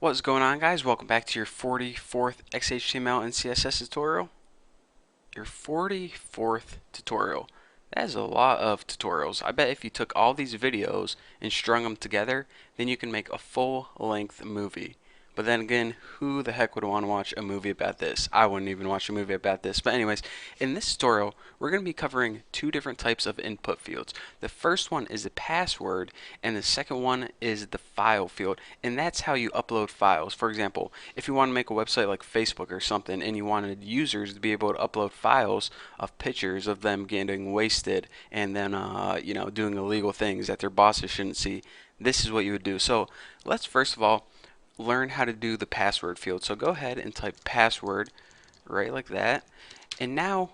What's going on, guys? Welcome back to your 44th XHTML and CSS tutorial. Your 44th tutorial. That is a lot of tutorials. I bet if you took all these videos and strung them together, then you can make a full-length movie. But then again, who the heck would want to watch a movie about this? I wouldn't even watch a movie about this. But anyways, in this tutorial, we're going to be covering two different types of input fields. The first one is the password, and the second one is the file field. And that's how you upload files. For example, if you want to make a website like Facebook or something, and you wanted users to be able to upload files of pictures of them getting wasted and then, doing illegal things that their bosses shouldn't see, this is what you would do. So let's first of all learn how to do the password field. So go ahead and type password right like that. And now,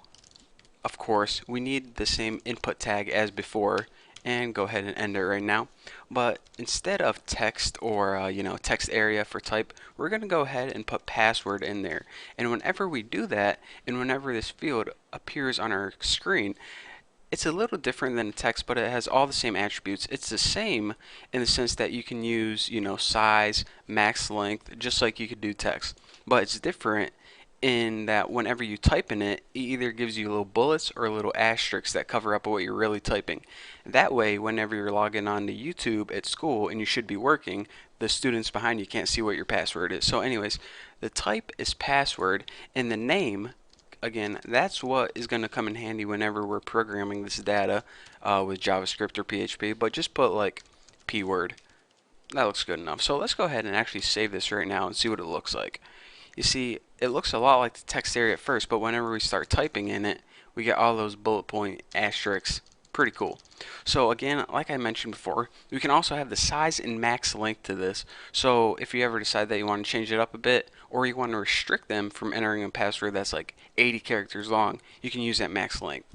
of course, we need the same input tag as before, and go ahead and end it right now. But instead of text or text area for type, we're going to go ahead and put password in there. And whenever we do that, and whenever this field appears on our screen, it's a little different than text, but it has all the same attributes. It's the same in the sense that you can use, size, max length, just like you could do text. But it's different in that whenever you type in it, it either gives you little bullets or little asterisks that cover up what you're really typing. That way, whenever you're logging on to YouTube at school and you should be working, the students behind you can't see what your password is. So anyways, the type is password, and the name, again, that's what is going to come in handy whenever we're programming this data with JavaScript or PHP, but just put like P word. That looks good enough. So let's go ahead and actually save this right now and see what it looks like. You see, it looks a lot like the text area at first, but whenever we start typing in it, we get all those bullet point asterisks. Pretty cool. So again, like I mentioned before, we can also have the size and max length to this. So if you ever decide that you want to change it up a bit, or you want to restrict them from entering a password that's like 80 characters long, you can use that max length.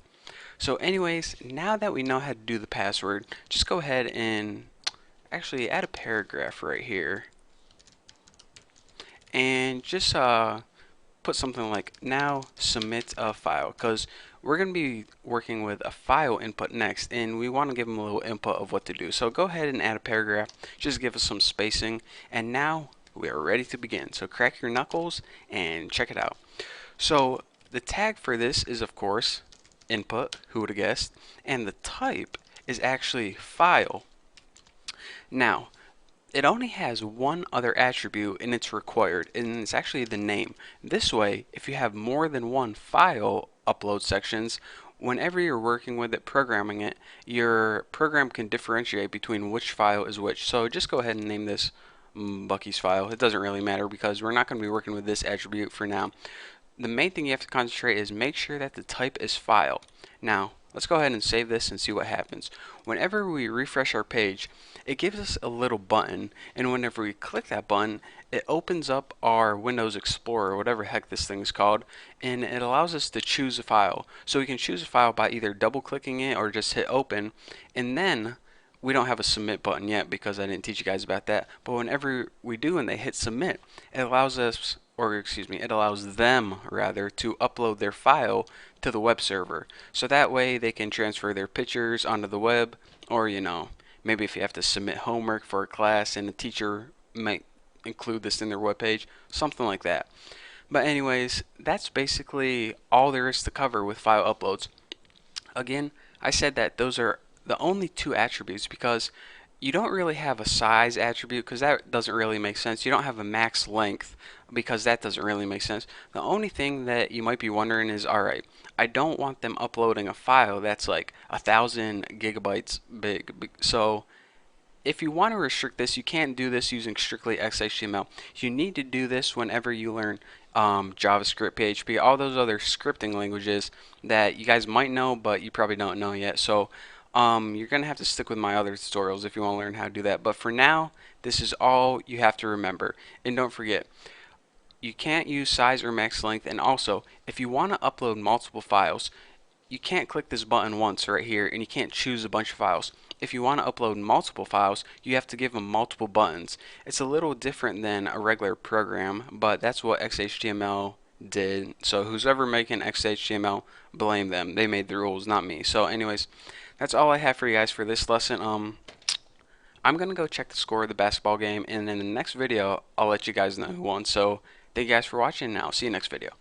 So anyways, now that we know how to do the password, just go ahead and actually add a paragraph right here. And just put something like now submit a file, because we're going to be working with a file input next, and we want to give them a little input of what to do. So go ahead and add a paragraph, just give us some spacing, and now we are ready to begin. So crack your knuckles and check it out. So the tag for this is, of course, input, who would have guessed, and the type is actually file. Now, it only has one other attribute, and it's required, and it's actually the name. This way, if you have more than one file upload sections, whenever you're working with it, programming it, your program can differentiate between which file is which. So just go ahead and name this Bucky's file. It doesn't really matter because we're not going to be working with this attribute for now. The main thing you have to concentrate is make sure that the type is file. Now, let's go ahead and save this and see what happens. Whenever we refresh our page, it gives us a little button, and whenever we click that button, it opens up our Windows Explorer, whatever heck this thing is called, and it allows us to choose a file. So we can choose a file by either double clicking it or just hit open, and then we don't have a submit button yet because I didn't teach you guys about that, but whenever we do and they hit submit, it allows us, or excuse me, it allows them rather to upload their file to the web server. So that way they can transfer their pictures onto the web, or maybe if you have to submit homework for a class and the teacher might include this in their web page, something like that. But anyways, that's basically all there is to cover with file uploads. Again, I said that those are the only two attributes because you don't really have a size attribute because that doesn't really make sense. You don't have a max length because that doesn't really make sense. The only thing that you might be wondering is, alright, I don't want them uploading a file that's like 1,000 gigabytes big. So if you want to restrict this, you can't do this using strictly XHTML. You need to do this whenever you learn JavaScript, PHP, all those other scripting languages that you guys might know, but you probably don't know yet. So you're going to have to stick with my other tutorials if you want to learn how to do that. But for now, this is all you have to remember. And don't forget, you can't use size or max length. And also, if you want to upload multiple files, you can't click this button once right here and you can't choose a bunch of files. If you want to upload multiple files, you have to give them multiple buttons. It's a little different than a regular program, but that's what XHTML did. So who's ever making XHTML, blame them. They made the rules, not me. So anyways, that's all I have for you guys for this lesson. I'm gonna go check the score of the basketball game, and in the next video, I'll let you guys know who won. So thank you guys for watching, and I'll see you next video.